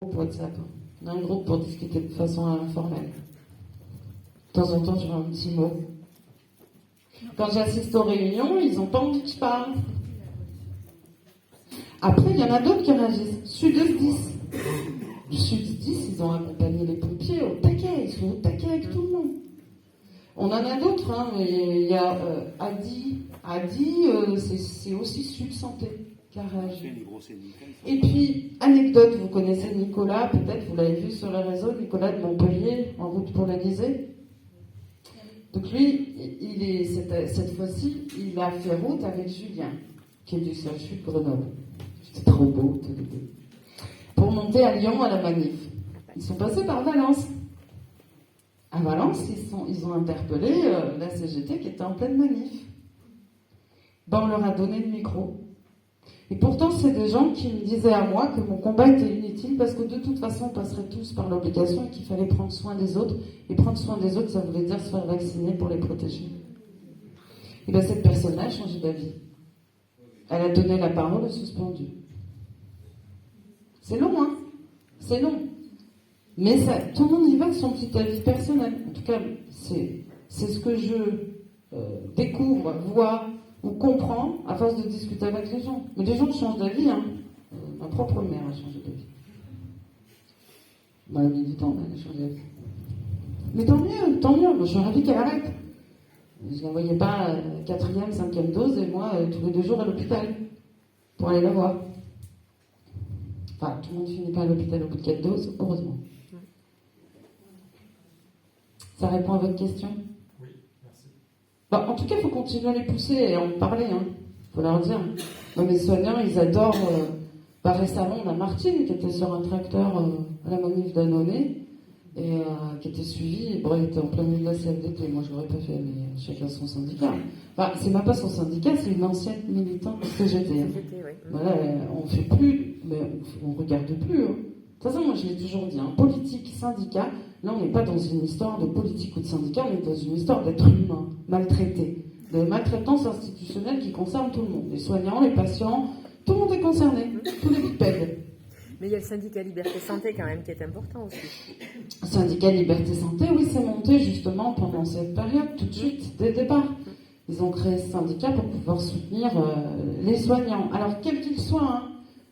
groupe WhatsApp. On a un groupe pour discuter de façon informelle. De temps en temps, je vois un petit mot. Quand j'assiste aux réunions, ils n'ont pas envie que je parle. Après, il y en a d'autres qui réagissent. Sud-Est 10. Du Sud-Est 10, ils ont accompagné les pompiers au taquet. Ils sont au taquet avec tout le monde. On en a d'autres. Hein. Il y a Adi. Adi, c'est aussi Sud Santé qui a réagi. Et puis, anecdote, vous connaissez Nicolas, peut-être, vous l'avez vu sur les réseaux, Nicolas de Montpellier, en route pour l'Élysée. Donc lui, cette fois-ci, il a fait route avec Julien, qui est du CHU de Grenoble. C'était trop beau, tous les deux. Pour monter à Lyon à la manif. Ils sont passés par Valence. À Valence, ils ont interpellé la CGT qui était en pleine manif. On leur a donné le micro. Et pourtant, c'est des gens qui me disaient à moi que mon combat était inutile parce que de toute façon, on passerait tous par l'obligation et qu'il fallait prendre soin des autres. Et prendre soin des autres, ça voulait dire se faire vacciner pour les protéger. Et bien, cette personne-là a changé d'avis. Elle a donné la parole au suspendu. C'est long, hein? C'est long. Mais ça, tout le monde y va de son petit avis personnel. En tout cas, c'est ce que je découvre, vois ou comprends à force de discuter avec les gens. Mais les gens changent d'avis, hein. Ma propre mère a changé d'avis. Elle a mis du temps, elle a changé d'avis. Mais tant mieux. Moi, je suis ravie qu'elle arrête. Je ne la voyais pas 4e, 5e dose, et moi, tous les 2 jours à l'hôpital, pour aller la voir. Enfin, tout le monde finit pas à l'hôpital au bout de 4 doses, heureusement. Ça répond à votre question? Oui, merci. Bon, en tout cas, il faut continuer à les pousser et en parler. Il faut leur dire. Moi, mes soignants, ils adorent. Récemment, on a Martine qui était sur un tracteur à la manif d'Annonay et qui était suivie. Bon, elle était en plein milieu de la CFDT. Moi, je l'aurais pas fait, mais chacun son syndicat. Enfin, c'est même pas son syndicat, c'est une ancienne militante de CGT. Voilà, on fait plus, mais on regarde plus. De toute façon, moi, je l'ai toujours dit. Politique, syndicat. Là, on n'est pas dans une histoire de politique ou de syndicat, on est dans une histoire d'être humain, maltraité. De maltraitance institutionnelle qui concerne tout le monde. Les soignants, les patients, tout le monde est concerné. Tous les bipèdes. Mais il y a le syndicat Liberté Santé quand même qui est important aussi. Le syndicat Liberté Santé, oui, c'est monté justement pendant cette période, tout de suite, dès le départ. Ils ont créé ce syndicat pour pouvoir soutenir les soignants. Alors, quels qu'ils soient,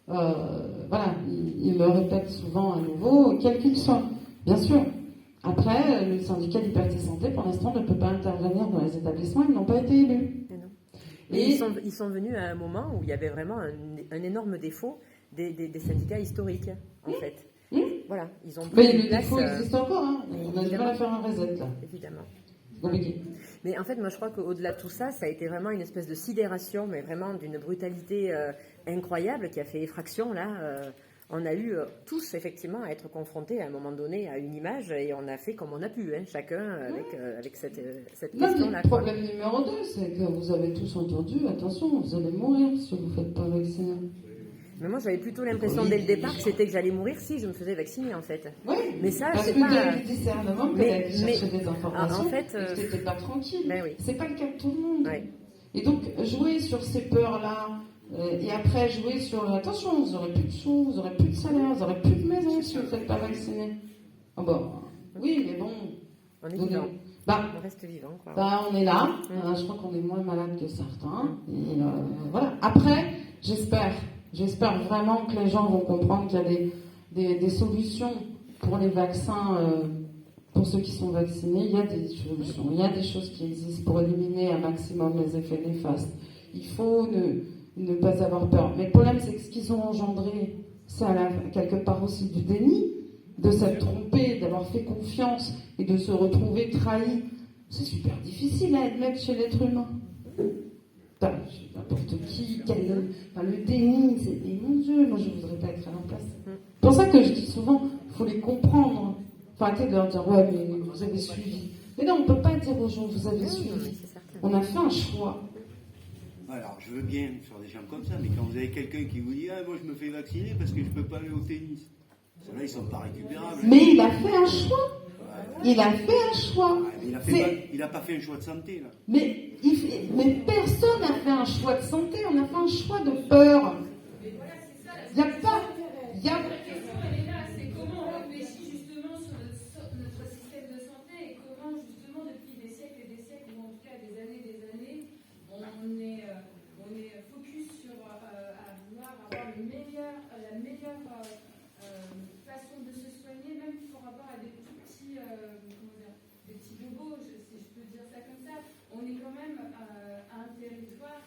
voilà, ils le répètent souvent à nouveau, quels qu'ils soient, bien sûr. Après, le syndicat Liberté Santé, pour l'instant, ne peut pas intervenir dans les établissements, ils n'ont pas été élus. Et ils sont venus à un moment où il y avait vraiment un énorme défaut des syndicats historiques, en fait. Voilà, ils ont. Mais le défaut existe encore, hein. On a du mal à faire un reset, là. Évidemment. C'est compliqué. Mais en fait, moi, je crois qu'au-delà de tout ça, ça a été vraiment une espèce de sidération, mais vraiment d'une brutalité incroyable qui a fait effraction, là. On a eu tous, effectivement, à être confrontés à un moment donné à une image et on a fait comme on a pu, hein, chacun avec cette question-là. Le problème numéro 2, c'est que vous avez tous entendu, attention, vous allez mourir si vous ne faites pas vacciner. Mais moi, j'avais plutôt l'impression dès le départ que c'était que j'allais mourir si je me faisais vacciner, en fait. Oui, mais ça, parce c'est que pas... tu as eu le discernement que tu allais chercher des informations en fait, et que tu n'étais pas tranquille. Ben oui. C'est pas le cas de tout le monde. Ouais. Et donc, jouer sur ces peurs-là, et après jouer sur attention, vous n'aurez plus de sous, vous n'aurez plus de salaire, vous n'aurez plus de maison si vous ne faites pas vacciner. Ah bon, oui, mais bon... On est vivant. On reste vivant, quoi. On est là. Je crois qu'on est moins malade que certains. Et voilà. Après, j'espère vraiment que les gens vont comprendre qu'il y a des solutions pour les vaccins, pour ceux qui sont vaccinés. Il y a des solutions. Il y a des choses qui existent pour éliminer un maximum les effets néfastes. Il faut ne pas avoir peur. Mais le problème, c'est que ce qu'ils ont engendré, c'est quelque part aussi du déni, de s'être trompé, d'avoir fait confiance et de se retrouver trahi. C'est super difficile à admettre chez l'être humain. N'importe qui, le déni, c'est mon Dieu, moi je ne voudrais pas être à leur place. C'est pour ça que je dis souvent, il faut les comprendre. Arrêtez de leur dire, ouais, mais vous avez suivi. Mais non, on ne peut pas dire aux gens, vous avez suivi. On a fait un choix. Alors, je veux bien faire des gens comme ça, mais quand vous avez quelqu'un qui vous dit, ah, moi je me fais vacciner parce que je ne peux pas aller au tennis. Ceux-là, ils ne sont pas récupérables. Mais il a fait un choix. Il a fait un choix. Il n'a pas fait un choix de santé, là. Mais personne n'a fait un choix de santé, on a fait un choix de peur. Il n'y a pas... un territoire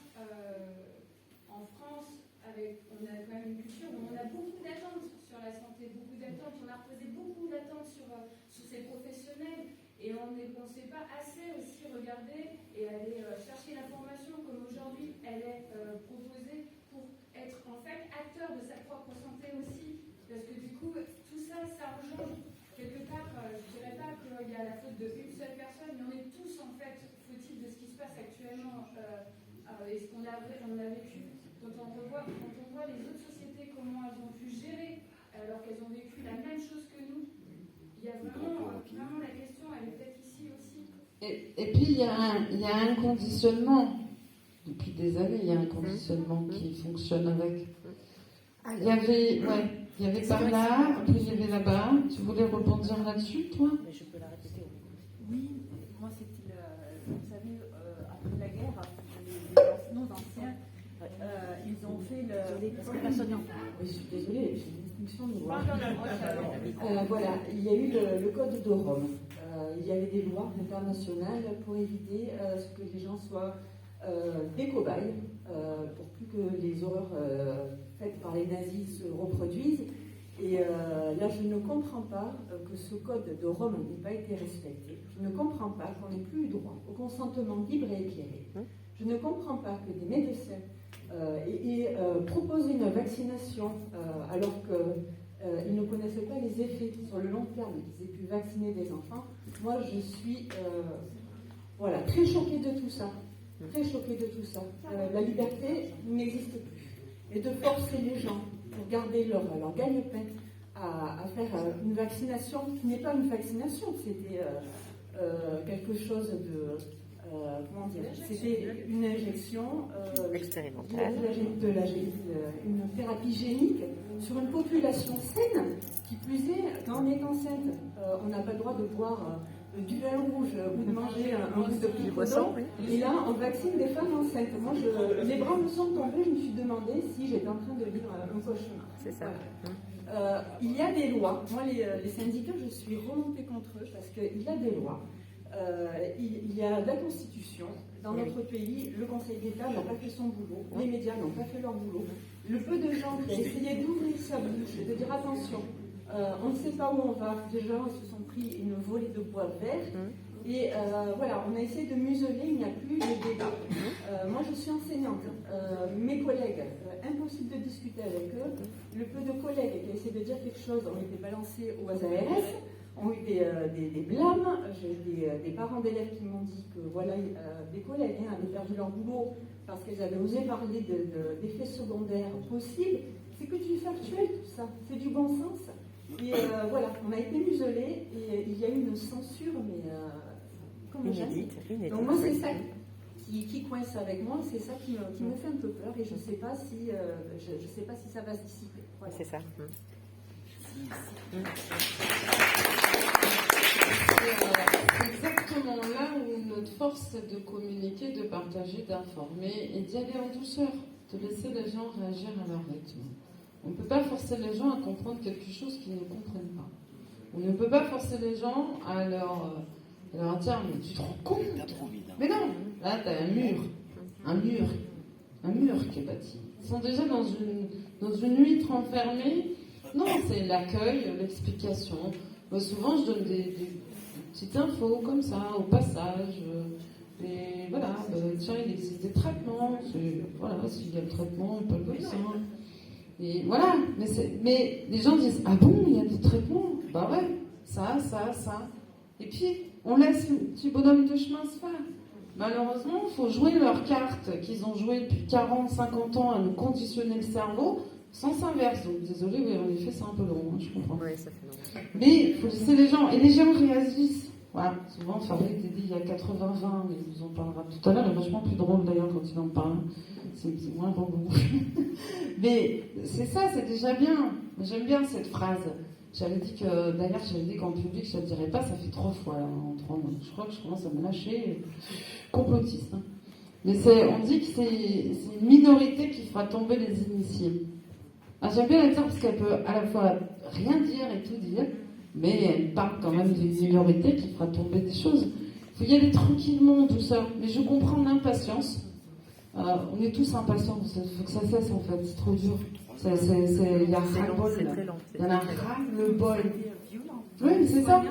en France, on a quand même une culture où on a beaucoup d'attentes sur la santé, beaucoup d'attentes. On a reposé beaucoup d'attentes sur ces professionnels et on ne sait pas assez aussi regarder et aller chercher l'information comme aujourd'hui elle est proposée pour être en fait acteur de sa propre santé aussi. Parce que du coup, tout ça, ça engendre quelque part, je ne dirais pas qu'il y a la faute d'une seule personne, mais on est tous en fait fautifs de ce qui se passe actuellement et ce qu'on a vécu. Quand on voit les autres sociétés, comment elles ont pu gérer alors qu'elles ont vécu la même chose que nous, il y a vraiment la question, elle est peut-être ici aussi. Et puis il y a un conditionnement. Depuis des années, il y a un conditionnement qui fonctionne avec. Il y avait par là, puis il y avait là-bas. Tu voulais rebondir là-dessus, toi? Mais je peux la répéter. Oui, moi c'était, vous savez, après la guerre, nos anciens, ils ont fait parce que personne n'entend. Oui, je suis désolée, j'ai une distinction de voix. Non, Voilà, il y a eu le Code de Rome. Il y avait des lois internationales pour éviter que les gens soient des cobayes, pour plus que les horreurs faites par les nazis se reproduisent. Et là, je ne comprends pas que ce Code de Rome n'ait pas été respecté. Je ne comprends pas qu'on n'ait plus eu droit au consentement libre et éclairé. Je ne comprends pas que des médecins proposent une vaccination alors qu'ils ne connaissaient pas les effets sur le long terme, qu'ils aient pu vacciner des enfants. Moi, je suis très choquée de tout ça. Très choquée de tout ça. La liberté n'existe plus. Et de forcer les gens pour garder leur gagne-pain à faire une vaccination qui n'est pas une vaccination, c'était quelque chose de... comment dire? C'était une injection expérimentale, une thérapie génique sur une population saine, qui plus est, quand on est enceinte, on n'a pas le droit de boire du vin rouge ou de manger un bout de petit poisson. Et là, on vaccine des femmes enceintes. Moi, les bras me sont tombés, je me suis demandé si j'étais en train de vivre un cauchemar. c'est ça. Voilà. Il y a des lois. Moi, les syndicats, je suis remontée contre eux parce qu'il y a des lois. Il y a la Constitution. Dans notre pays, le Conseil d'État n'a pas fait son boulot. Les médias n'ont pas fait leur boulot. Le peu de gens qui ont essayé d'ouvrir sa bouche et de dire attention, on ne sait pas où on va. Des gens se sont pris une volée de bois vert. Et on a essayé de museler, il n'y a plus de débat. Moi, je suis enseignante. Mes collègues, impossible de discuter avec eux. Le peu de collègues qui ont essayé de dire quelque chose ont été balancés aux ARS, ont eu des blâmes. J'ai eu des parents d'élèves qui m'ont dit que des collègues avaient perdu leur boulot parce qu'ils avaient osé parler d'effets secondaires possibles. C'est que du factuel, tout ça. C'est du bon sens. Et on a été muselés et il y a eu une censure, mais comme jamais. Donc moi, c'est ça qui coince avec moi, c'est ça qui me fait un peu peur et je ne sais pas si ça va se dissiper. Voilà. C'est ça. C'est exactement là où notre force c'est de communiquer, de partager, d'informer et d'y aller en douceur, de laisser les gens réagir à leur rythme. On ne peut pas forcer les gens à comprendre quelque chose qu'ils ne comprennent pas. On ne peut pas forcer les gens à leur dire mais tu te rends compte? Mais non, là tu as un mur qui est bâti. Ils sont déjà dans une huître enfermée. Non, c'est l'accueil, l'explication. Moi, souvent je donne des petites infos comme ça au passage. Et voilà, tiens, il existe des traitements. S'il y a le traitement, on peut le vaccin. Et voilà, mais les gens disent ah bon, il y a des traitements? Bah ouais, ça. Et puis on laisse le petit bonhomme de chemin se faire. Malheureusement, il faut jouer leur carte qu'ils ont joué depuis 40, 50 ans à nous conditionner le cerveau, sans s'inverse. Donc désolé, oui, en effet, c'est un peu long, je comprends. Oui, ça fait long. Mais il faut laisser les gens, et les gens réagissent. Voilà, souvent Fabrice était dit il y a 80-20, mais il vous en parlera tout à l'heure, il est vachement plus drôle d'ailleurs quand il en parle. C'est moins bon goût. Mais c'est ça, c'est déjà bien. J'aime bien cette phrase. J'avais dit qu'en public, je ne le dirais pas, ça fait 3 fois là, en 3 mois. Je crois que je commence à me lâcher. Complotiste. Hein. Mais on dit que c'est une minorité qui fera tomber les initiés. Alors, j'aime bien la dire parce qu'elle peut à la fois rien dire et tout dire, mais elle parle quand même d'une minorité qui fera tomber des choses. Il faut y aller tranquillement, tout ça. Mais je comprends l'impatience. On est tous impatients, il faut que ça cesse en fait, c'est trop dur. Il y a ras-le-bol. Il y en a ras-le-bol. Oui, c'est ça.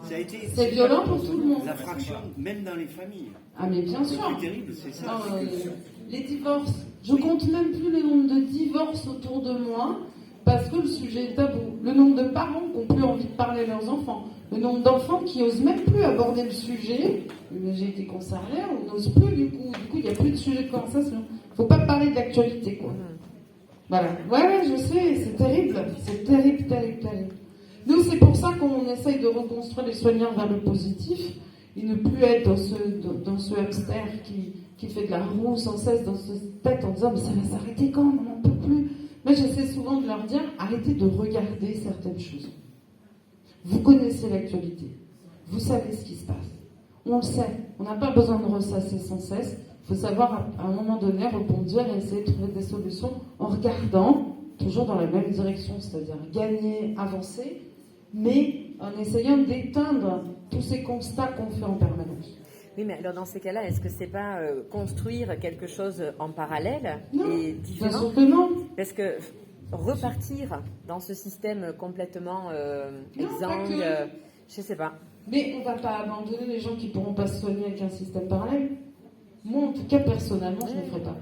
Ça a été, c'est violent pour tout le monde. La fraction, même dans les familles. Ah mais bien sûr. Le plus terrible, c'est ça. Les divorces. Je compte même plus le nombre de divorces autour de moi parce que le sujet est tabou. Le nombre de parents qui n'ont plus envie de parler à leurs enfants. Le nombre d'enfants qui n'osent même plus aborder le sujet. J'ai été concernée, on n'ose plus du coup. Du coup, il n'y a plus de sujet de conversation. Il ne faut pas parler de l'actualité, quoi. Voilà. Ouais, je sais, c'est terrible. C'est terrible, terrible, terrible. Nous, c'est pour ça qu'on essaye de reconstruire les soignants vers le positif et ne plus être dans ce hamster qui fait de la roue sans cesse dans cette tête en disant mais ça va s'arrêter quand, on n'en peut plus. Moi, j'essaie souvent de leur dire arrêtez de regarder certaines choses. Vous connaissez l'actualité, vous savez ce qui se passe. On le sait, on n'a pas besoin de ressasser sans cesse. Il faut savoir à un moment donné rebondir et essayer de trouver des solutions en regardant toujours dans la même direction, c'est-à-dire gagner, avancer, mais en essayant d'éteindre tous ces constats qu'on fait en permanence. Oui, mais alors dans ces cas-là, est-ce que c'est pas construire quelque chose en parallèle et différent? Bien sûr que non. Parce que repartir dans ce système complètement exsangue, je sais pas. Mais on ne va pas abandonner les gens qui ne pourront pas se soigner avec un système parallèle. Moi, en tout cas, personnellement, je ne le ferai pas.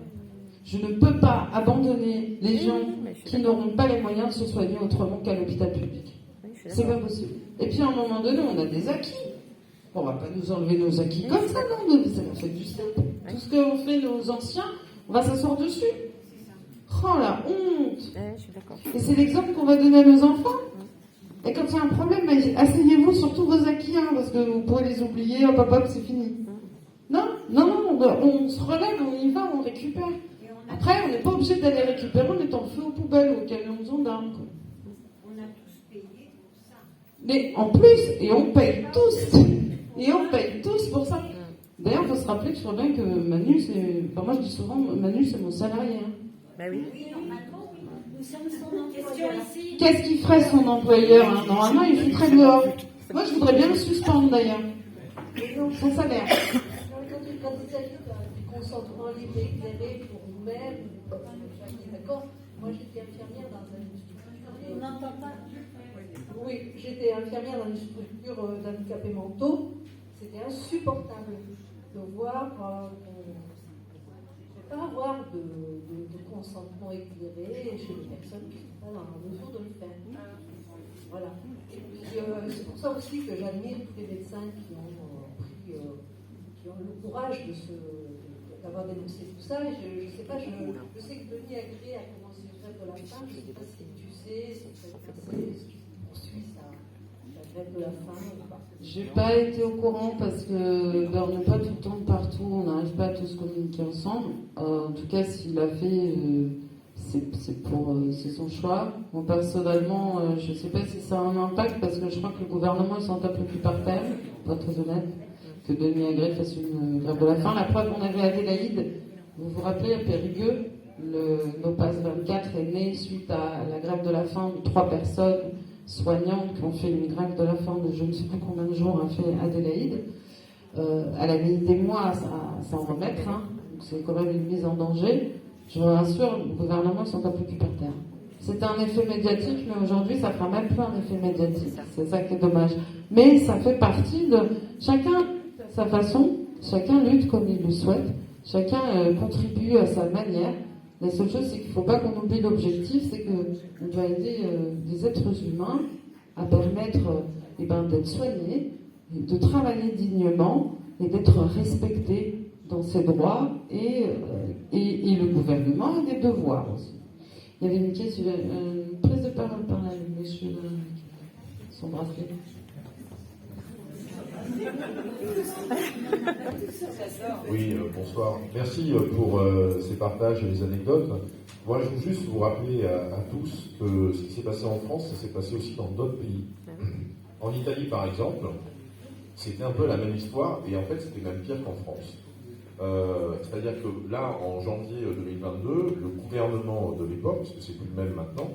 Je ne peux pas abandonner les gens qui n'auront pas les moyens de se soigner autrement qu'à l'hôpital public. C'est pas possible. Et puis, à un moment donné, on a des acquis. On ne va pas nous enlever nos acquis comme ça, non. Ça va faire du simple. Tout ce qu'ont fait nos anciens, on va s'asseoir dessus. Oh, la honte! Je suis d'accord. Et c'est l'exemple qu'on va donner à nos enfants. Et quand il y a un problème, asseyez-vous sur tous vos acquis, parce que vous pourrez les oublier, hop, hop, hop, c'est fini. Non, on se relève, on y va, on récupère. Après, on n'est pas obligé d'aller récupérer en étant feu aux poubelles ou au camion de gendarme. On a tous payé pour ça. Mais en plus, et on paye tous. Et on paye tous pour ça. D'ailleurs, il faut se rappeler que je vois bien que Manu, moi je dis souvent, Manu, c'est mon salarié. Ben oui. Oui, normalement, oui. Nous sommes son employeur. Qu'est-ce qu'il ferait son employeur? Normalement, il foutrait dehors. Moi, je voudrais bien le suspendre d'ailleurs. Son salaire. Quand il s'agit du consentement libre et éclairé pour nous-mêmes, d'accord. Moi, j'étais infirmière dans une structure. On n'entend pas. Oui, j'étais infirmière dans une structure d'handicapés mentaux. C'était insupportable de voir pas avoir de consentement éclairé chez les personnes qui ne sont pas dans la mesure de le faire. Voilà. Et puis, c'est pour ça aussi que j'admire tous les médecins qui ont le courage d'avoir dénoncé tout ça. Je sais pas, je sais que Denis Agré a commencé une grève de la faim. Je ne sais pas si tu sais, si tu poursuit la grève de la faim ou pas. J'ai pas été au courant parce que on n'est pas tout le temps partout, on n'arrive pas à tous communiquer ensemble. En tout cas, s'il l'a fait, c'est son choix. Moi personnellement, je sais pas si ça a un impact parce que je crois que le gouvernement il s'en tape le plus par terre, pour être très honnête, que Denis Agré fasse une grève de la faim. La preuve, on avait Adélaïde, vous vous rappelez, à Périgueux, le NOPAS 24 est né suite à la grève de la faim de 3 personnes soignantes qui ont fait une grève de la faim de je ne sais plus combien de jours a fait Adélaïde. Elle a mis des mois à s'en remettre, donc c'est quand même une mise en danger. Je vous rassure, le gouvernement ne s'en tape plus par terre. C'était un effet médiatique, mais aujourd'hui ça fera même plus un effet médiatique. C'est ça qui est dommage. Mais ça fait partie de chacun à sa façon, chacun lutte comme il le souhaite, chacun contribue à sa manière. La seule chose, c'est qu'il ne faut pas qu'on oublie l'objectif, c'est qu'on doit aider des êtres humains à permettre d'être soignés, de travailler dignement et d'être respectés dans ses droits et le gouvernement a des devoirs aussi. Il y avait une prise de parole par là, le monsieur, son bracelet. Oui, bonsoir. Merci pour ces partages et les anecdotes. Moi, je veux juste vous rappeler à tous que ce qui s'est passé en France, ça s'est passé aussi dans d'autres pays. En Italie, par exemple, c'était un peu la même histoire, et en fait, c'était même pire qu'en France. C'est-à-dire que là, en janvier 2022, le gouvernement de l'époque, parce que c'est plus le même maintenant,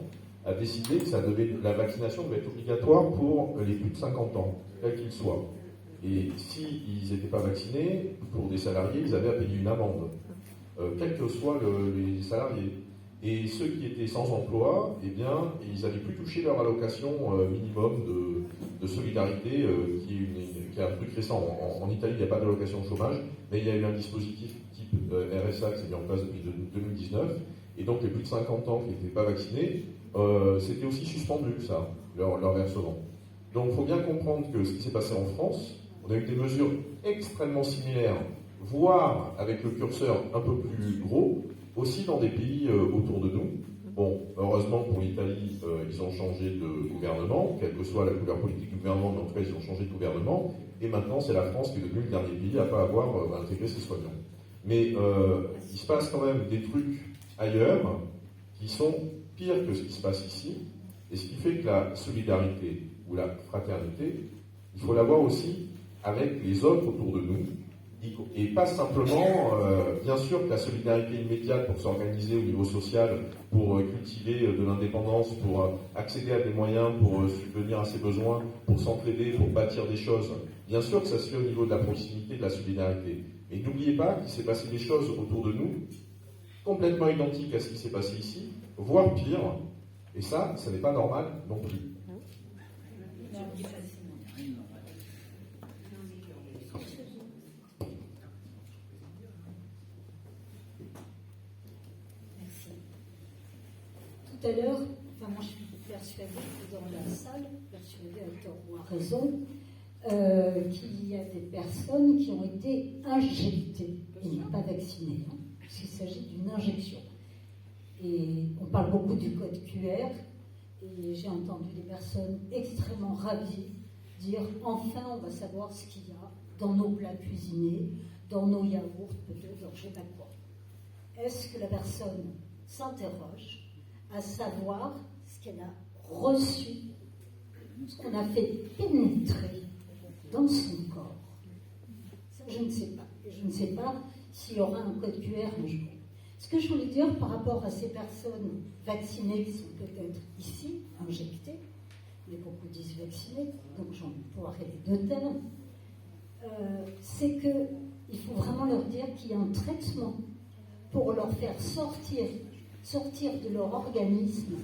a décidé que la vaccination devait être obligatoire pour les plus de 50 ans, quels qu'ils soient. Et s'ils n'étaient pas vaccinés, pour des salariés, ils avaient à payer une amende, quels que soient les salariés. Et ceux qui étaient sans emploi, eh bien, ils n'allaient plus toucher leur allocation minimum de solidarité, qui est un truc récent. En Italie, il n'y a pas d'allocation de chômage, mais il y a eu un dispositif type RSA qui s'est mis en place depuis 2019. Et donc, les plus de 50 ans qui n'étaient pas vaccinés, c'était aussi suspendu, ça, leur versement. Donc, il faut bien comprendre que ce qui s'est passé en France, on a eu des mesures extrêmement similaires, voire avec le curseur un peu plus gros, aussi dans des pays autour de nous. Bon, heureusement pour l'Italie, ils ont changé de gouvernement, quelle que soit la couleur politique du gouvernement, mais en tout cas, ils ont changé de gouvernement. Et maintenant, c'est la France qui est devenue le dernier pays à ne pas avoir intégré ses soignants. Mais il se passe quand même des trucs ailleurs qui sont pires que ce qui se passe ici. Et ce qui fait que la solidarité ou la fraternité, il faut l'avoir aussi avec les autres autour de nous. Et pas simplement, bien sûr, que la solidarité immédiate pour s'organiser au niveau social, pour cultiver de l'indépendance, pour accéder à des moyens, pour subvenir à ses besoins, pour s'entraider, pour bâtir des choses. Bien sûr que ça se fait au niveau de la proximité, de la solidarité. Mais n'oubliez pas qu'il s'est passé des choses autour de nous, complètement identiques à ce qui s'est passé ici, voire pire. Et ça n'est pas normal non plus. Tout à l'heure, moi je suis persuadée que dans la salle, persuadée à tort ou à raison, qu'il y a des personnes qui ont été injectées et pas vaccinées. Hein, parce qu'il s'agit d'une injection. Et on parle beaucoup du code QR, et j'ai entendu des personnes extrêmement ravies dire enfin on va savoir ce qu'il y a dans nos plats cuisinés, dans nos yaourts, peut-être, je ne sais pas quoi. Est-ce que la personne s'interroge à savoir ce qu'elle a reçu, ce qu'on a fait pénétrer dans son corps? Ça, je ne sais pas. Et je ne sais pas s'il y aura un code QR un jour. Ce que je voulais dire par rapport à ces personnes vaccinées qui sont peut-être ici, injectées, mais beaucoup disent vaccinées, donc j'en peux arrêter les deux termes, c'est qu'il faut vraiment leur dire qu'il y a un traitement pour leur faire sortir de leur organisme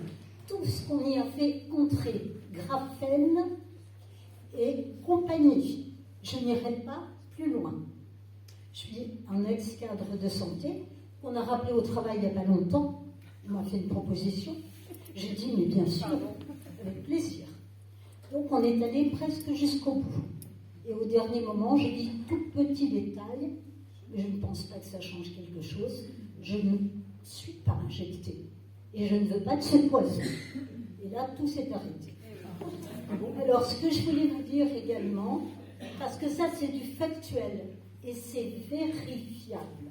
tout ce qu'on y a fait entrer, graphène et compagnie. Je n'irai pas plus loin. Je suis un ex-cadre de santé qu'on a rappelé au travail il n'y a pas longtemps. Il m'a fait une proposition. J'ai dit, mais bien sûr, avec plaisir. Donc on est allé presque jusqu'au bout. Et au dernier moment, j'ai dit tout petit détail, mais je ne pense pas que ça change quelque chose. Je ne suis pas injectée. Et je ne veux pas de ce poison. Et là, tout s'est arrêté. Alors, ce que je voulais vous dire également, parce que ça, c'est du factuel, et c'est vérifiable.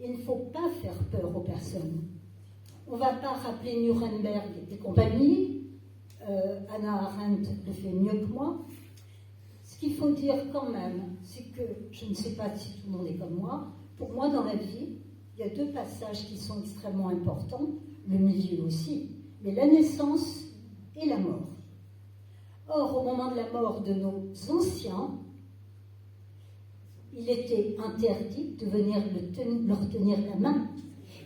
Il ne faut pas faire peur aux personnes. On ne va pas rappeler Nuremberg et compagnie. Hannah Arendt le fait mieux que moi. Ce qu'il faut dire quand même, c'est que, je ne sais pas si tout le monde est comme moi, pour moi, dans la vie, il y a deux passages qui sont extrêmement importants, le milieu aussi, mais la naissance et la mort. Or, au moment de la mort de nos anciens, il était interdit de venir leur tenir la main.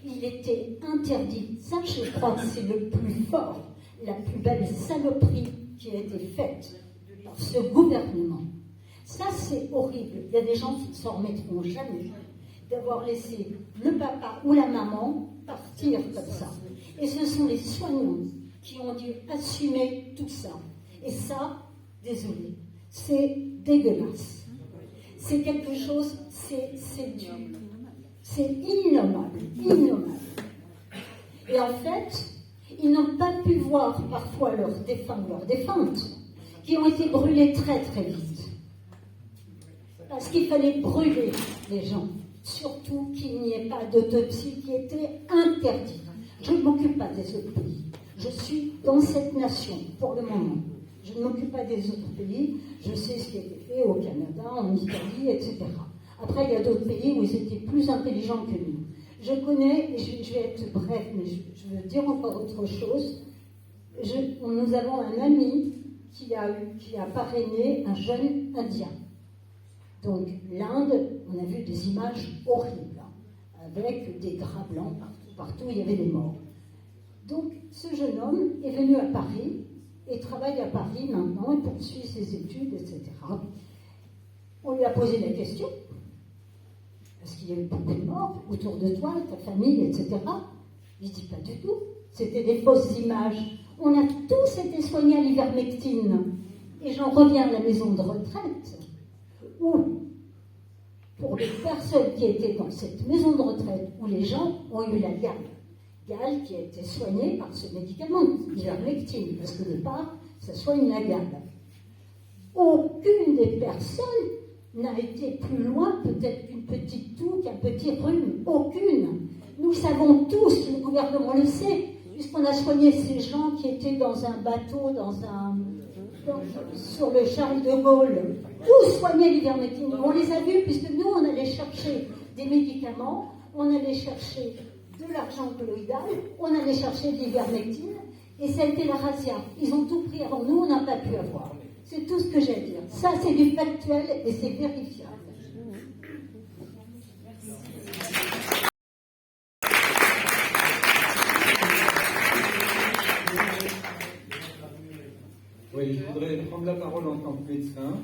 Il était interdit. Ça, je crois que c'est le plus fort, la plus belle saloperie qui a été faite par ce gouvernement. Ça, c'est horrible. Il y a des gens qui ne s'en remettront jamais d'avoir laissé le papa ou la maman partir comme ça. Et ce sont les soignants qui ont dû assumer tout ça. Et ça, désolé, c'est dégueulasse. C'est quelque chose, c'est innommable, innommable. Et en fait, ils n'ont pas pu voir parfois leurs défunts, leurs défuntes, qui ont été brûlés très très vite. Parce qu'il fallait brûler les gens. Surtout qu'il n'y ait pas d'autopsie qui était interdite. Je ne m'occupe pas des autres pays. Je suis dans cette nation pour le moment. Je ne m'occupe pas des autres pays. Je sais ce qui a été fait au Canada, en Italie, etc. Après, il y a d'autres pays où ils étaient plus intelligents que nous. Je connais, et je vais être bref, mais je veux dire encore autre chose. Nous avons un ami qui a parrainé un jeune Indien. Donc l'Inde, on a vu des images horribles, avec des draps blancs partout, il y avait des morts. Donc ce jeune homme est venu à Paris et travaille à Paris maintenant et poursuit ses études, etc. On lui a posé la question, parce qu'il y a eu beaucoup de morts autour de toi, ta famille, etc. Il dit pas du tout, c'était des fausses images. On a tous été soignés à l'ivermectine. Et j'en reviens à la maison de retraite, où, pour les personnes qui étaient dans cette maison de retraite, où les gens ont eu la gale qui a été soignée par ce médicament, l'ivermectine, parce que de part, ça soigne la gale. Aucune des personnes n'a été plus loin, peut-être qu'une petite toux, qu'un petit rhume. Aucune. Nous savons tous, le gouvernement le sait, puisqu'on a soigné ces gens qui étaient dans un bateau, sur le Charles de Gaulle, où soigner l'ivermectine. On les a vus, puisque nous, on allait chercher des médicaments, on allait chercher de l'argent colloïdal, on allait chercher de l'ivermectine, et ça a été la razzia. Ils ont tout pris avant nous, on n'a pas pu avoir. C'est tout ce que j'ai à dire. Ça, c'est du factuel et c'est vérifiable. Oui, je voudrais prendre la parole en tant que médecin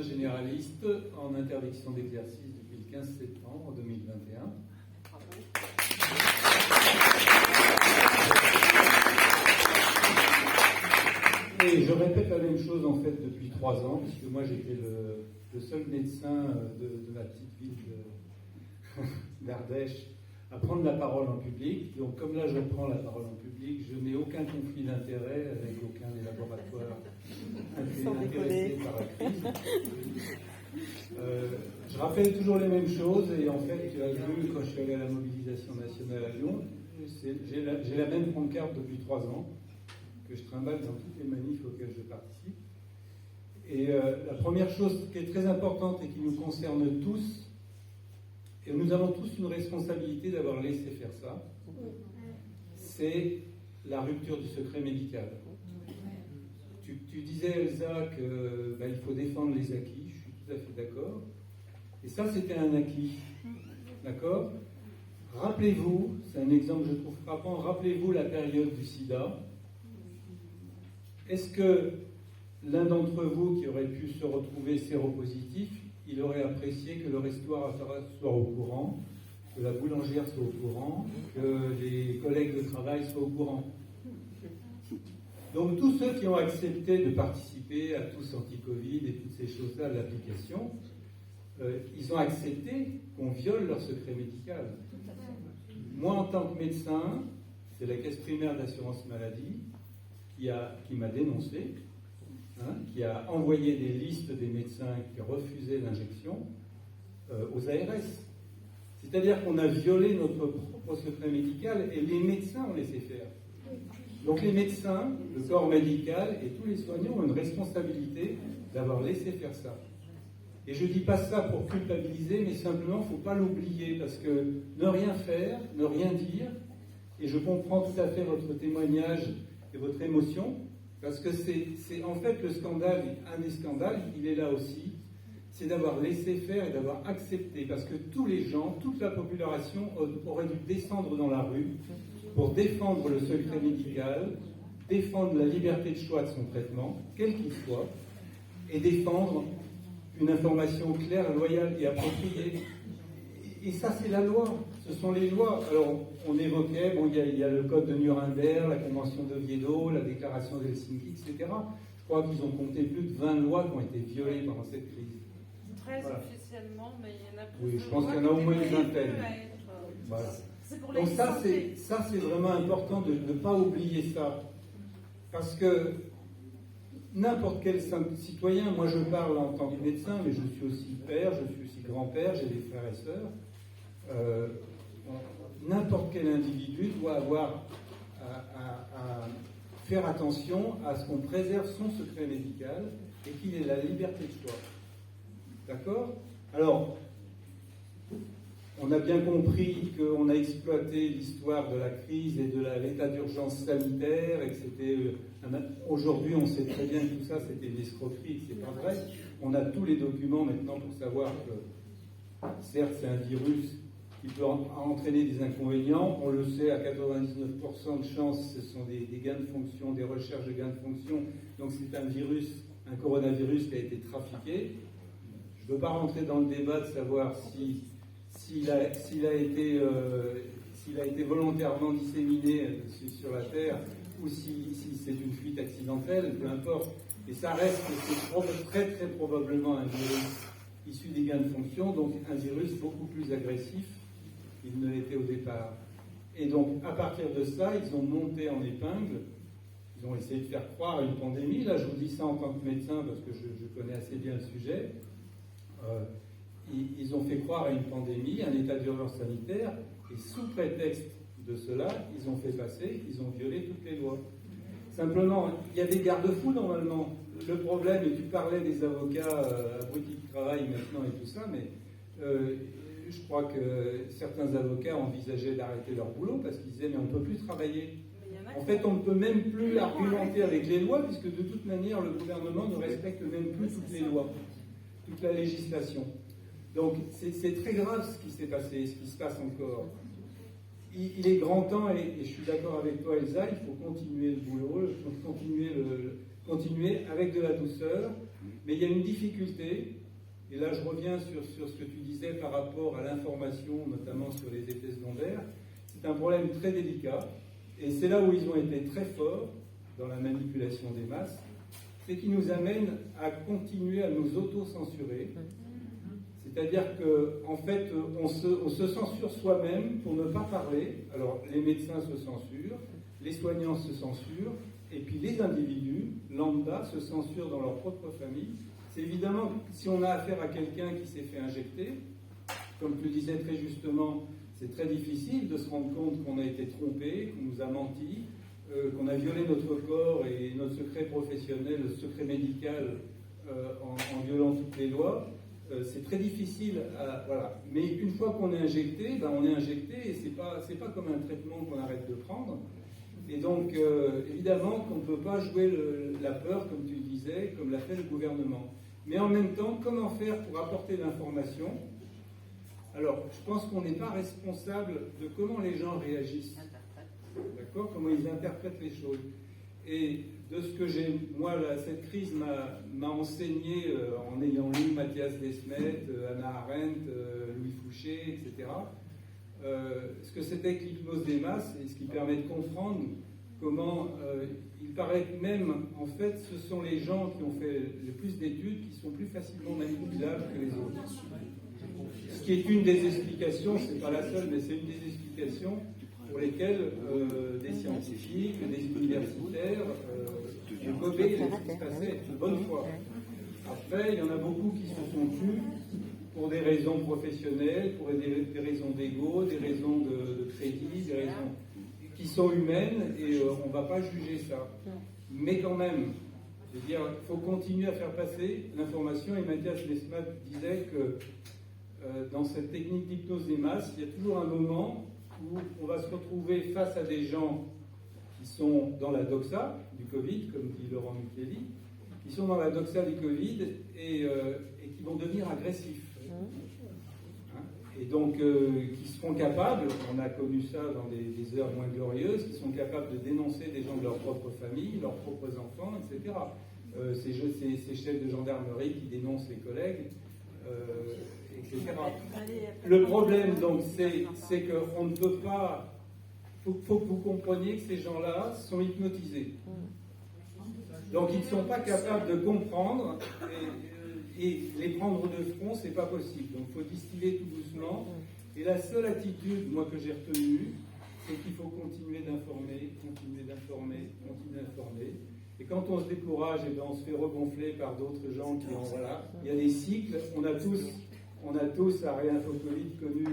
généraliste en interdiction d'exercice depuis le 15 septembre 2021. Et je répète la même chose en fait depuis 3 ans, puisque moi j'étais le seul médecin de ma petite ville d'Ardèche à prendre la parole en public. Donc comme là je prends la parole en public, je n'ai aucun conflit d'intérêt avec aucun des laboratoires intéressés par la crise. Je rappelle toujours les mêmes choses et en fait tu as vu quand je suis allé à la mobilisation nationale à Lyon, j'ai la même pancarte depuis 3 ans que je trimballe dans toutes les manifs auxquelles je participe. Et la première chose qui est très importante et qui nous concerne tous, et nous avons tous une responsabilité d'avoir laissé faire ça, c'est la rupture du secret médical. Tu disais, Elsa, qu'il faut défendre les acquis, je suis tout à fait d'accord. Et ça, c'était un acquis. D'accord ? Rappelez-vous, c'est un exemple que je trouve frappant, rappelez-vous la période du sida. Est-ce que l'un d'entre vous qui aurait pu se retrouver séropositif, il aurait apprécié que le restaurateur soit au courant, que la boulangère soit au courant, que les collègues de travail soient au courant? Donc tous ceux qui ont accepté de participer à tous anti-Covid et toutes ces choses-là de l'application, ils ont accepté qu'on viole leur secret médical. Moi, en tant que médecin, c'est la caisse primaire d'assurance maladie qui m'a dénoncé, qui a envoyé des listes des médecins qui refusaient l'injection aux ARS. C'est-à-dire qu'on a violé notre propre secret médical et les médecins ont laissé faire. Donc les médecins, le corps médical et tous les soignants ont une responsabilité d'avoir laissé faire ça. Et je ne dis pas ça pour culpabiliser, mais simplement, il ne faut pas l'oublier, parce que ne rien faire, ne rien dire, et je comprends tout à fait votre témoignage et votre émotion, parce que c'est en fait le scandale, un des scandales, il est là aussi, c'est d'avoir laissé faire et d'avoir accepté, parce que tous les gens, toute la population aurait dû descendre dans la rue pour défendre le secret médical, défendre la liberté de choix de son traitement, quel qu'il soit, et défendre une information claire, loyale et appropriée. Et ça, c'est la loi. Ce sont les lois. Alors, on évoquait, il y a le code de Nuremberg, la convention d'Oviedo, la déclaration d'Helsinki, etc. Je crois qu'ils ont compté plus de 20 lois qui ont été violées pendant cette crise. 13 officiellement, mais il y en a plus. Oui, je pense qu'il y en a au moins une vingtaine. Voilà. Donc ça, c'est vraiment important de ne pas oublier ça. Parce que n'importe quel citoyen, moi je parle en tant que médecin, mais je suis aussi père, je suis aussi grand-père, j'ai des frères et sœurs. N'importe quel individu doit avoir à faire attention à ce qu'on préserve son secret médical et qu'il ait la liberté de choix. D'accord ? Alors, On a bien compris qu'on a exploité l'histoire de la crise et de l'état d'urgence sanitaire et que c'était... Aujourd'hui, on sait très bien que tout ça, c'était une escroquerie, que c'est pas vrai. On a tous les documents maintenant pour savoir que, certes, c'est un virus qui peut entraîner des inconvénients. On le sait, à 99% de chance, ce sont des gains de fonction, des recherches de gains de fonction. Donc c'est un virus, un coronavirus qui a été trafiqué. Je ne veux pas rentrer dans le débat de savoir s'il a été volontairement disséminé sur la Terre ou si c'est une fuite accidentelle, peu importe. Et ça reste que c'est très très probablement un virus issu des gains de fonction, donc un virus beaucoup plus agressif qu'il ne l'était au départ. Et donc, à partir de ça, ils ont monté en épingle, ils ont essayé de faire croire à une pandémie. Là, je vous dis ça en tant que médecin, parce que je connais assez bien le sujet. Ils ont fait croire à une pandémie, un état d'urgence sanitaire, et sous prétexte de cela, ils ont fait passer, ils ont violé toutes les lois. Simplement, il y a des garde-fous normalement. Le problème, et tu parlais des avocats abrutis de travail maintenant et tout ça, mais je crois que certains avocats envisageaient d'arrêter leur boulot parce qu'ils disaient mais on ne peut plus travailler. En fait, on ne peut même plus argumenter avec les lois puisque de toute manière, le gouvernement ne respecte même plus toutes les lois, toute la législation. Donc, c'est très grave ce qui s'est passé, ce qui se passe encore. Il est grand temps, et je suis d'accord avec toi Elsa, il faut continuer le boulot, il faut continuer avec de la douceur, mais il y a une difficulté, et là je reviens sur ce que tu disais par rapport à l'information, notamment sur les effets secondaires. C'est un problème très délicat, et c'est là où ils ont été très forts dans la manipulation des masses, c'est qu'ils nous amènent à continuer à nous auto-censurer. C'est-à-dire qu'en fait, on se censure soi-même pour ne pas parler. Alors, les médecins se censurent, les soignants se censurent, et puis les individus, lambda, se censurent dans leur propre famille. C'est évidemment, si on a affaire à quelqu'un qui s'est fait injecter, comme tu disais très justement, c'est très difficile de se rendre compte qu'on a été trompé, qu'on nous a menti, qu'on a violé notre corps et notre secret professionnel, le secret médical, en violant toutes les lois. C'est très difficile, voilà. Mais une fois qu'on est injecté, ben on est injecté et c'est pas comme un traitement qu'on arrête de prendre. Et donc, évidemment qu'on ne peut pas jouer la peur, comme tu disais, comme l'a fait le gouvernement. Mais en même temps, comment faire pour apporter l'information? Alors, je pense qu'on n'est pas responsable de comment les gens réagissent, d'accord? Comment ils interprètent les choses. Et de ce que j'ai, moi, cette crise m'a enseigné, en ayant lu Mathias Desmet, Hannah Arendt, Louis Fouché, etc., ce que c'était que l'hypnose des masses et ce qui permet de comprendre comment il paraît que même, en fait, ce sont les gens qui ont fait le plus d'études qui sont plus facilement manipulables que les autres. Ce qui est une des explications, c'est pas la seule, mais c'est une des explications pour lesquelles des scientifiques, des universitaires ont gobé ce qui se passait de bonne foi. Après, il y en a beaucoup qui se sont tus pour des raisons professionnelles, pour des raisons d'ego, des raisons de crédit, des raisons qui sont humaines, et on ne va pas juger ça. Mais quand même, je veux dire, il faut continuer à faire passer l'information, et Mathias Desmet disait que dans cette technique d'hypnose des masses, il y a toujours un moment où on va se retrouver face à des gens qui sont dans la doxa du Covid, comme dit Laurent Micheli, qui sont dans la doxa du Covid et qui vont devenir agressifs. Hein, et donc, qui seront capables, on a connu ça dans des heures moins glorieuses, qui sont capables de dénoncer des gens de leur propre famille, leurs propres enfants, etc. Ces chefs de gendarmerie qui dénoncent les collègues, etc. Le problème, donc, c'est qu'on ne peut pas... Il faut que vous compreniez que ces gens-là sont hypnotisés. Donc, ils ne sont pas capables de comprendre et les prendre de front, c'est pas possible. Donc, il faut distiller tout doucement. Et la seule attitude, moi, que j'ai retenue, c'est qu'il faut continuer d'informer, continuer d'informer, continuer d'informer. Et quand on se décourage, et bien on se fait regonfler par d'autres gens qui ont... Voilà, il y a des cycles. On a tous, à rien qu'au Covid, connu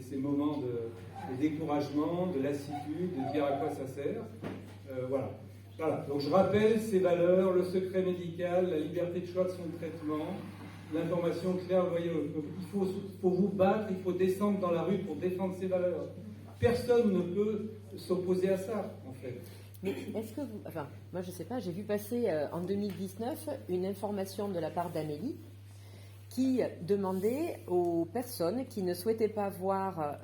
ces moments de découragement, de lassitude, de dire à quoi ça sert. Voilà. Donc je rappelle ces valeurs, le secret médical, la liberté de choix de son traitement, l'information claire, vous voyez, il faut vous battre, il faut descendre dans la rue pour défendre ses valeurs. Personne ne peut s'opposer à ça, en fait. Mais est-ce que vous... Enfin, moi je ne sais pas, j'ai vu passer en 2019 une information de la part d'Amélie qui demandait aux personnes qui ne souhaitaient pas voir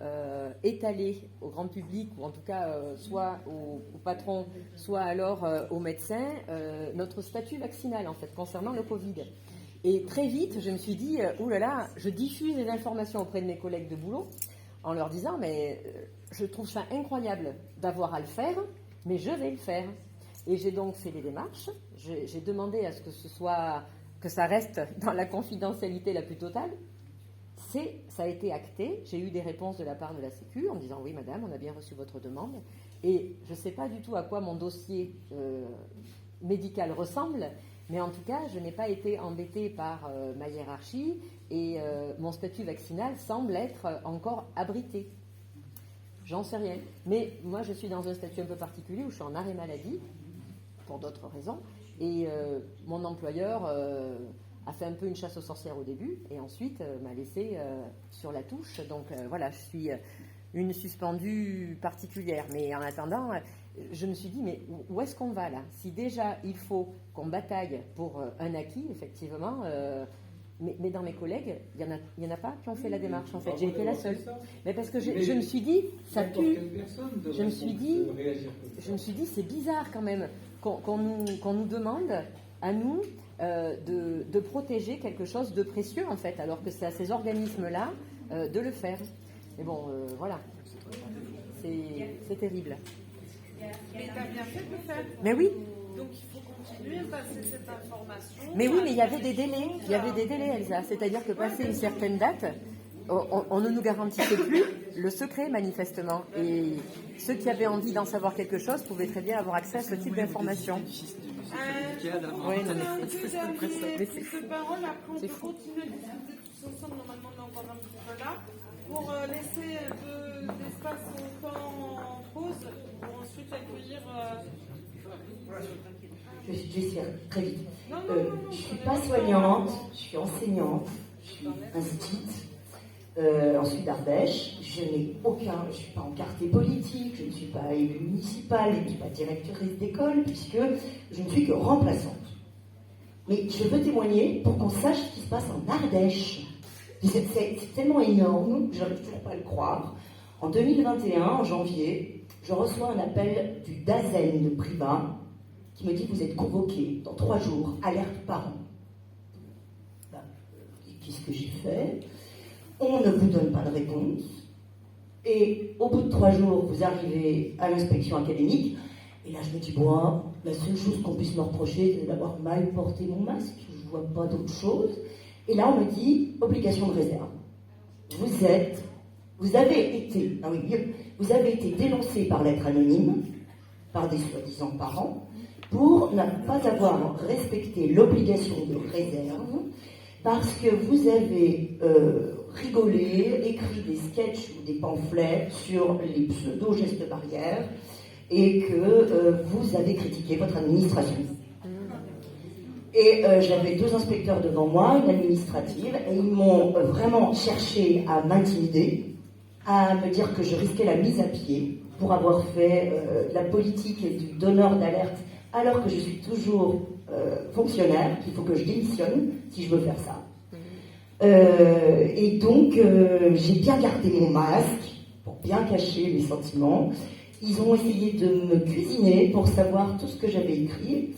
étaler au grand public, ou en tout cas soit au patron, soit alors aux médecins, notre statut vaccinal, en fait, concernant le Covid. Et très vite, je me suis dit, oulala, je diffuse les informations auprès de mes collègues de boulot, en leur disant, mais je trouve ça incroyable d'avoir à le faire, mais je vais le faire. Et j'ai donc fait les démarches, j'ai demandé à ce que ça reste dans la confidentialité la plus totale. Ça a été acté, j'ai eu des réponses de la part de la Sécu en me disant, oui madame, on a bien reçu votre demande, et je ne sais pas du tout à quoi mon dossier médical ressemble, mais en tout cas, je n'ai pas été embêtée par ma hiérarchie, et mon statut vaccinal semble être encore abrité. J'en sais rien. Mais moi, je suis dans un statut un peu particulier où je suis en arrêt maladie, pour d'autres raisons, et mon employeur a fait un peu une chasse aux sorcières au début, et ensuite m'a laissé sur la touche. Donc voilà, je suis une suspendue particulière. Mais en attendant, je me suis dit, mais où est-ce qu'on va là? Si déjà il faut qu'on bataille pour un acquis, effectivement... Mais dans mes collègues, il y en a pas qui ont fait la démarche, en fait. J'ai été la seule. Mais parce que je me suis dit, ça pue. Je me suis dit, c'est bizarre quand même qu'on nous demande, à nous, de protéger quelque chose de précieux, en fait, alors que c'est à ces organismes-là de le faire. Mais bon, voilà. C'est terrible. Mais t'as bien fait de le faire. Mais oui. Donc il faut continuer à passer cette information. Mais oui, mais il y avait des délais, Elsa. C'est-à-dire que passé une certaine date, on ne nous garantissait plus le secret, manifestement. Et ceux qui avaient envie d'en savoir quelque chose pouvaient très bien avoir accès à ce type d'informations. Oui, non, mais c'est fou. Parole, après on peut continuer de discuter tous ensemble. Normalement, on est encore un petit peu là. Pour laisser d'espace au temps en pause, pour ensuite accueillir... Je suis très vite. Je ne suis pas soignante, je suis enseignante, je suis institute, ensuite d'Ardèche. Je ne suis pas encartée politique, je ne suis pas élue municipale, je ne suis pas directrice d'école, puisque je ne suis que remplaçante. Mais je veux témoigner pour qu'on sache ce qui se passe en Ardèche. C'est tellement énorme, je n'arrive toujours pas à le croire. En 2021, en janvier, je reçois un appel du DAZEN de Privas qui me dit « Vous êtes convoqué dans 3 jours, alerte parents ». Qu'est-ce que j'ai fait? On ne vous donne pas de réponse. Et au bout de 3 jours, vous arrivez à l'inspection académique. Et là, je me dis, bon, la seule chose qu'on puisse me reprocher, c'est d'avoir mal porté mon masque. Je ne vois pas d'autre chose. Et là, on me dit, obligation de réserve. Vous avez été dénoncé par lettre anonyme, par des soi-disant parents, pour ne pas avoir respecté l'obligation de réserve, parce que vous avez rigolé, écrit des sketchs ou des pamphlets sur les pseudo-gestes barrières, et que vous avez critiqué votre administration. Et j'avais 2 inspecteurs devant moi, une administrative, et ils m'ont vraiment cherché à m'intimider, à me dire que je risquais la mise à pied pour avoir fait de la politique et du donneur d'alerte, alors que je suis toujours fonctionnaire, qu'il faut que je démissionne si je veux faire ça. Et donc, j'ai bien gardé mon masque pour bien cacher mes sentiments. Ils ont essayé de me cuisiner pour savoir tout ce que j'avais écrit.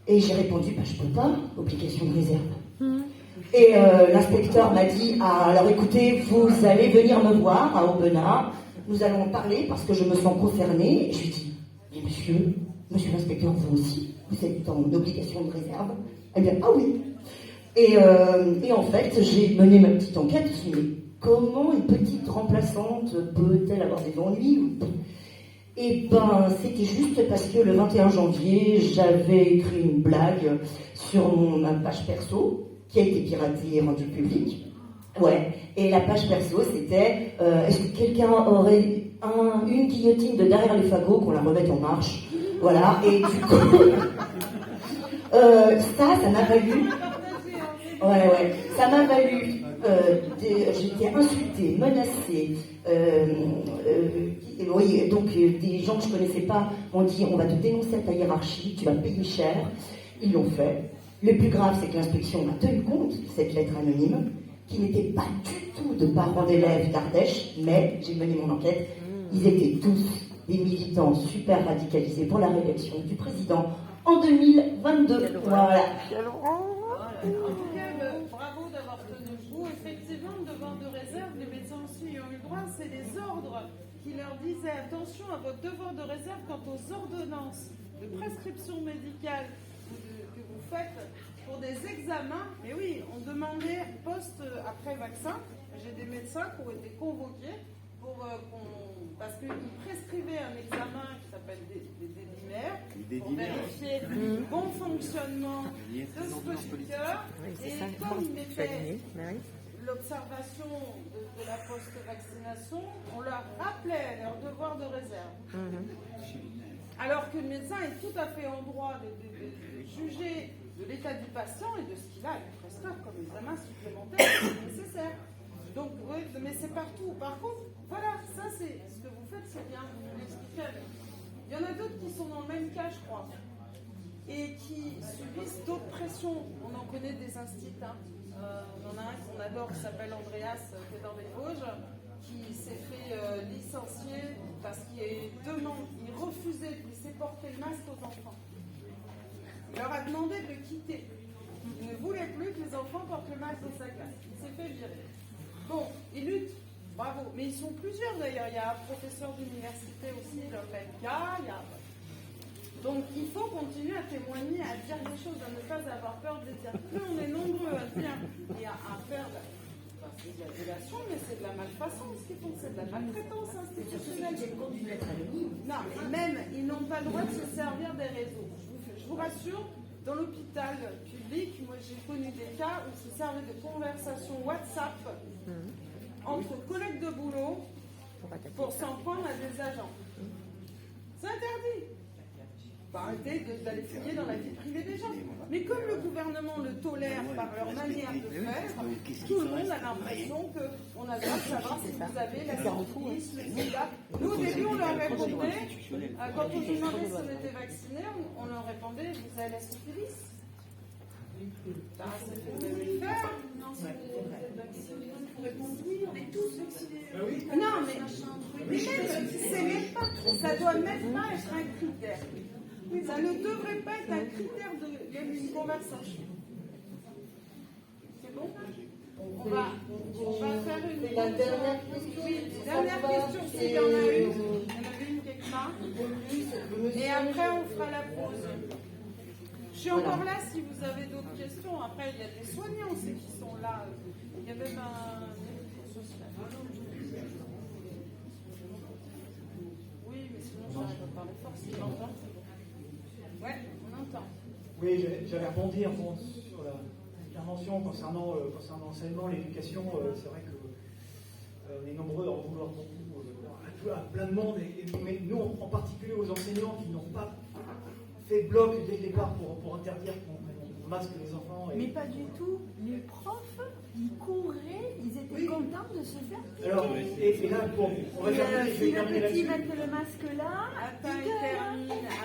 Et j'ai répondu, je peux pas, obligation de réserve. Et l'inspecteur m'a dit, alors écoutez, vous allez venir me voir à Aubenas, nous allons en parler parce que je me sens concernée. Et je lui dis, mais monsieur l'inspecteur, vous aussi, vous êtes en obligation de réserve? Elle me dit, ah oui. Et en fait, j'ai mené ma petite enquête, je me suis dit, mais comment une petite remplaçante peut-elle avoir des ennuis? Et c'était juste parce que le 21 janvier, j'avais écrit une blague sur ma page perso, qui a été piratée et rendue publique. Ouais. Et la page perso, c'était est-ce que quelqu'un aurait une guillotine de derrière les fagots qu'on la remette en marche? Voilà. Et du coup, ça m'a valu. Ouais. Ça m'a valu. J'étais insultée, menacée. Oui, donc des gens que je ne connaissais pas ont dit on va te dénoncer à ta hiérarchie, tu vas payer cher. Ils l'ont fait. Le plus grave, c'est que l'inspection a tenu compte de cette lettre anonyme, qui n'était pas du tout de parents d'élèves d'Ardèche, mais j'ai mené mon enquête. Ils étaient tous des militants super radicalisés pour la réélection du président en 2022. Voilà. En tout cas, bravo d'avoir tenu le coup. Effectivement, devoir de réserve, les médecins aussi y ont eu droit, c'est les ordres qui leur disaient attention à votre devoir de réserve quant aux ordonnances de prescription médicale que vous faites pour des examens. Mais oui, on demandait après vaccin. J'ai des médecins qui ont été convoqués parce qu'ils prescrivaient un examen qui s'appelle des dimères pour vérifier le bon fonctionnement de ce cœur. Et comme il était l'observation de la post-vaccination, on leur rappelait leur devoir de réserve. Alors que le médecin est tout à fait en droit de juger de l'état du patient et de ce qu'il a à lui prescrire comme examen supplémentaire nécessaire. Donc, oui, mais c'est partout. Par contre, voilà, ça c'est ce que vous faites, c'est bien, vous l'expliquez. Il y en a d'autres qui sont dans le même cas, je crois, et qui subissent d'autres pressions. On en connaît des instituts. On en a un qu'on adore qui s'appelle Andreas, qui est dans les Vosges, qui s'est fait licencier parce qu'il refusait de laisser porter le masque aux enfants. Il leur a demandé de le quitter. Il ne voulait plus que les enfants portent le masque dans sa classe. Il s'est fait virer. Bon, ils luttent, bravo. Mais ils sont plusieurs d'ailleurs. Il y a un professeur d'université aussi, le cas. Donc il faut continuer à témoigner, à dire des choses, à ne pas avoir peur de les dire. Plus on est nombreux à dire et à faire c'est de la violation, mais c'est de la malfaçon. Ce qu'ils font, c'est de la maltraitance institutionnelle. Non, mais même, ils n'ont pas le droit de se servir des réseaux. Je vous rassure, dans l'hôpital public, moi j'ai connu des cas où ils se servaient de conversations WhatsApp entre collègues de boulot pour s'en prendre à des agents. C'est interdit. Arrêtez d'aller fouiller dans la vie privée des gens. Mais comme le gouvernement le tolère par leur manière de faire, tout le monde a l'impression qu'on a besoin de savoir si vous avez la syphilis, le sida. Nous, au début, on leur répondait, quand on nous demandait si on était vacciné, on leur répondait, vous avez la syphilis. Ça, c'est fait de le faire. Non, si vous êtes vacciné, vous répondez, on est tous vaccinés. Non, mais c'est même pas, ça doit même pas être un critère. Ça ne devrait pas être un critère d'une conversation. C'est bon? On va faire une... La dernière question. Oui, dernière question, s'il y en a une. Il y en avait une quelque part. Et après, on fera la pause. Je suis encore là si vous avez d'autres questions. Après, il y a des soignants aussi qui sont là. Il y a même un social. Oui, mais sinon, j'arrive à parler fort si j'entends. Ouais, on entend. Oui, j'allais rebondir sur l'intervention concernant l'enseignement, l'éducation. C'est vrai qu'on est nombreux à en vouloir beaucoup à plein de monde, mais nous, en particulier aux enseignants qui n'ont pas fait bloc dès le départ pour interdire qu'on masque les enfants. Mais pas du tout. Les profs, ils couraient, ils étaient contents de se faire piquer. Alors, et là, on va terminer. Si le petit met le masque là,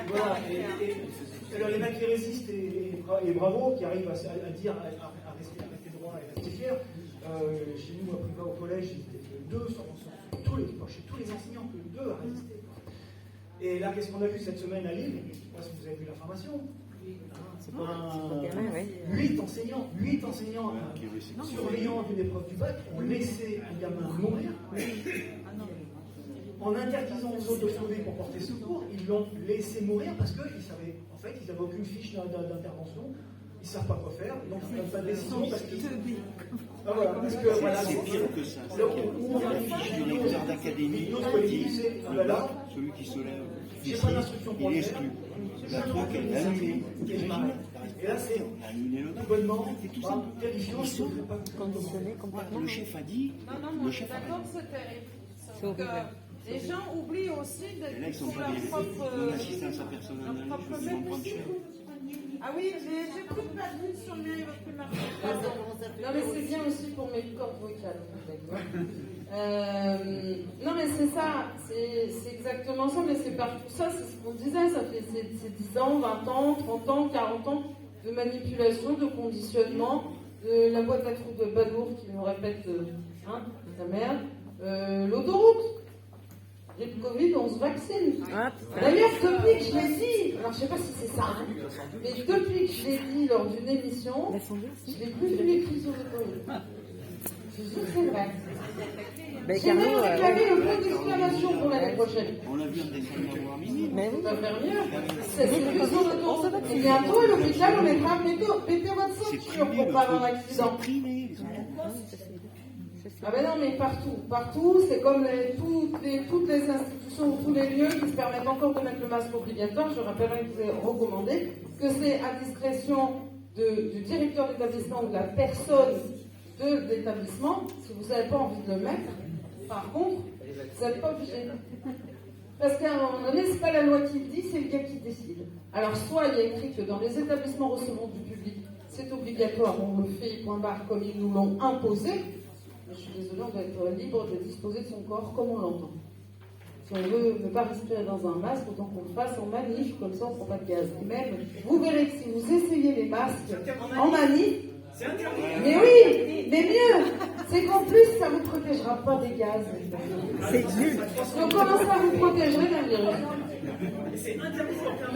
voilà, alors les mecs qui résistent et bravo, qui arrivent à dire, à rester droit et à rester fier. Chez nous, à Priva, au collège, ils étaient deux chez tous les enseignants, deux à résister. Et là, qu'est-ce qu'on a vu cette semaine à Lille? Je ne sais pas si vous avez vu l'information. 8 enseignants surveillants d'une épreuve du bac ont laissé un gamin mourir. En interdisant aux autres de sauver pour porter secours, ils l'ont laissé mourir parce qu'ils savaient, en fait, ils n'avaient aucune fiche d'intervention, ils ne savent pas quoi faire, donc ils ne prennent pas de décision parce qu'ils... Ah, voilà, parce que, voilà, c'est pire que ça. On a une fiche du directeur d'académie qui dit celui qui se lève, il est exclu. La truc, elle est annulée. Et là, c'est bonnement, terrifiant, conditionné complètement. Le chef a dit. Non, moi je suis d'accord, c'est terrible. Sauf que les gens oublient aussi de leur propre assistance à personnel. même aussi. Ah oui, j'ai pris de ma vue sur le mien et votre primaire. Non mais c'est bien aussi pour mes corps vocales. Non mais c'est ça, c'est exactement ça, mais c'est partout ça, c'est ce qu'on disait, ça fait c'est 10 ans, 20 ans, 30 ans, 40 ans de manipulation, de conditionnement, de la boîte à trous de Badour qui nous répète sa merde, l'autoroute. Et le Covid, on se vaccine. D'ailleurs, depuis que je l'ai dit, alors je sais pas si c'est ça, mais depuis que je l'ai dit lors d'une émission, je n'ai plus vu l'écrit sur le Covid. Je suis sûre que c'est vrai. J'ai même réclamé le point d'exclamation pour l'année prochaine. On l'a vu en décembre à minuit. Mais on va faire mieux. C'est plus sur l'autoroute. Et bientôt, à l'hôpital, on mettra péter votre ceinture pour pas avoir un accident. Ah ben non, mais partout, c'est comme toutes les institutions ou tous les lieux qui se permettent encore de mettre le masque obligatoire. Je rappellerai que c'est recommandé, que c'est à discrétion du directeur d'établissement ou de la personne de l'établissement. Si vous n'avez pas envie de le mettre, par contre, vous n'êtes pas obligé. Parce qu'à un moment donné, c'est pas la loi qui le dit, c'est le gars qui décide. Alors soit il y a écrit que dans les établissements recevant du public, c'est obligatoire, on le fait, point barre, comme ils nous l'ont imposé. Je suis désolée, on doit être libre de disposer de son corps comme on l'entend. Si on veut ne pas respirer dans un masque, autant qu'on le fasse en manif, comme ça on ne prend pas de gaz. Et même, vous verrez que si vous essayez les masques en manif, mais oui, mais mieux, c'est qu'en plus ça ne vous protégera pas des gaz. C'est nul. Donc comment ça vous protégerait d'un virus?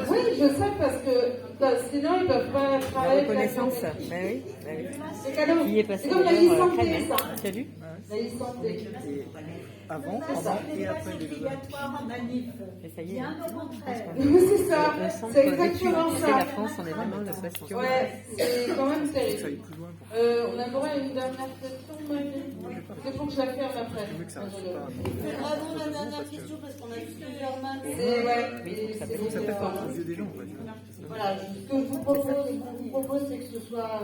Oui, je sais, parce que sinon ils ne peuvent pas travailler. La reconnaissance, oui. C'est cadeau. C'est comme la e-santé, ça. Tu as vu? La e-santé. Avant et après les obligatoire en manif. Ça y est. Bien au contraire. C'est ça, c'est exactement ça. La France, on est vraiment le bastion. Ouais, c'est quand même terrible. On a le droit à une dernière question, Marie. C'est pour que je la ferme après. Bravo, la dernière question, parce qu'on a plusieurs mains. C'est pas voilà, ce que je vous propose, c'est que ce soit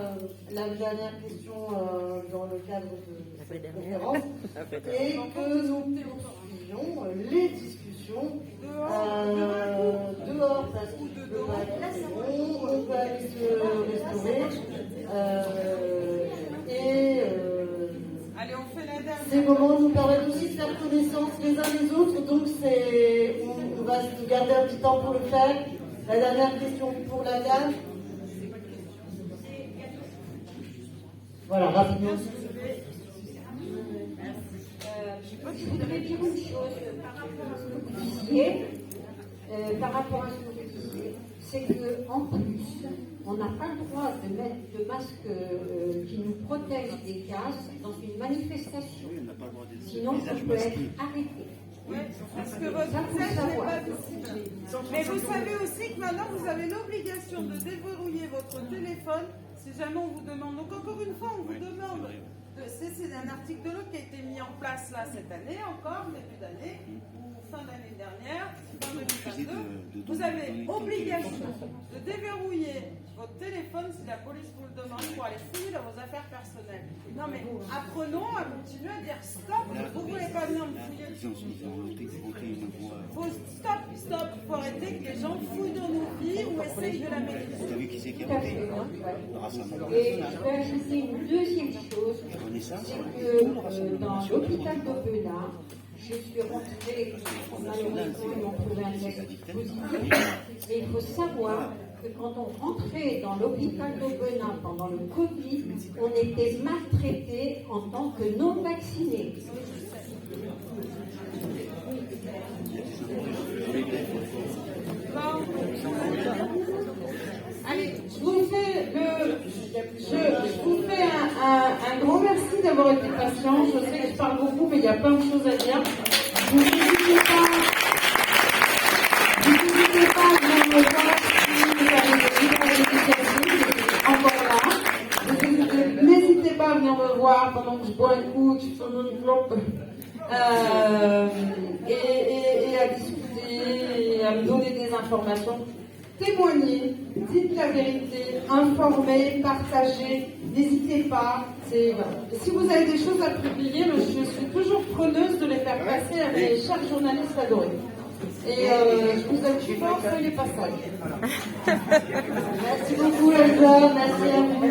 la dernière question dans le cadre de cette conférence et que nous poursuivions les discussions dehors, parce qu'il ne peut pas être assez long, on peut aller se restaurer allez, on fait la dernière. Ces moments nous permettent aussi de faire connaissance les uns les autres, donc on va se garder un petit temps pour le faire. La dernière question pour la dame. Voilà, rapidement. Je voudrais dire une chose par rapport à ce que vous disiez. C'est qu'en plus, on n'a pas le droit de mettre de masque qui nous protège des gaz dans une manifestation. Sinon, ça peut être arrêté. Oui, parce que votre visage n'est pas visible. Mais vous savez aussi que maintenant vous avez l'obligation de déverrouiller votre téléphone si jamais on vous demande. Donc encore une fois, on vous demande. C'est un article de l'eau qui a été mis en place là cette année encore, début d'année, ou fin d'année dernière, fin 2022. Vous avez obligation de déverrouiller votre téléphone si la police vous le demande pour aller fouiller dans vos affaires personnelles. Non mais apprenons à continuer à dire stop, vous ne voulez pas venir me fouiller dessus. Stop, il faut arrêter que les gens fouillent dans nos vies ou essayent de la maîtriser. Vous avez vu qui c'est qui a voté? Et je vais ajouter une deuxième chose, c'est que dans l'hôpital d'Aubenas, je suis rentrée, malheureusement ils m'ont trouvé un diagnostic positif, et il faut savoir que quand on rentrait dans l'hôpital d'Aubenas pendant le Covid, on était maltraité en tant que non vaccinés. Allez, je vous fais un grand merci d'avoir été patient. Je sais que je parle beaucoup, mais il y a plein de choses à dire. Vous n'hésitez pas à venir me voir si vous avez des initiatives, encore là. N'hésitez pas à venir me voir pendant que je bois un coup, que je fais une clope, et à discuter, et à me donner des informations. Témoignez, dites la vérité, informez, partagez, n'hésitez pas. Si vous avez des choses à publier, je suis toujours preneuse de les faire passer à mes chers journalistes adorés. Et je vous aime plus fort, soyez pas sales. Merci beaucoup, Elsa. Merci à vous.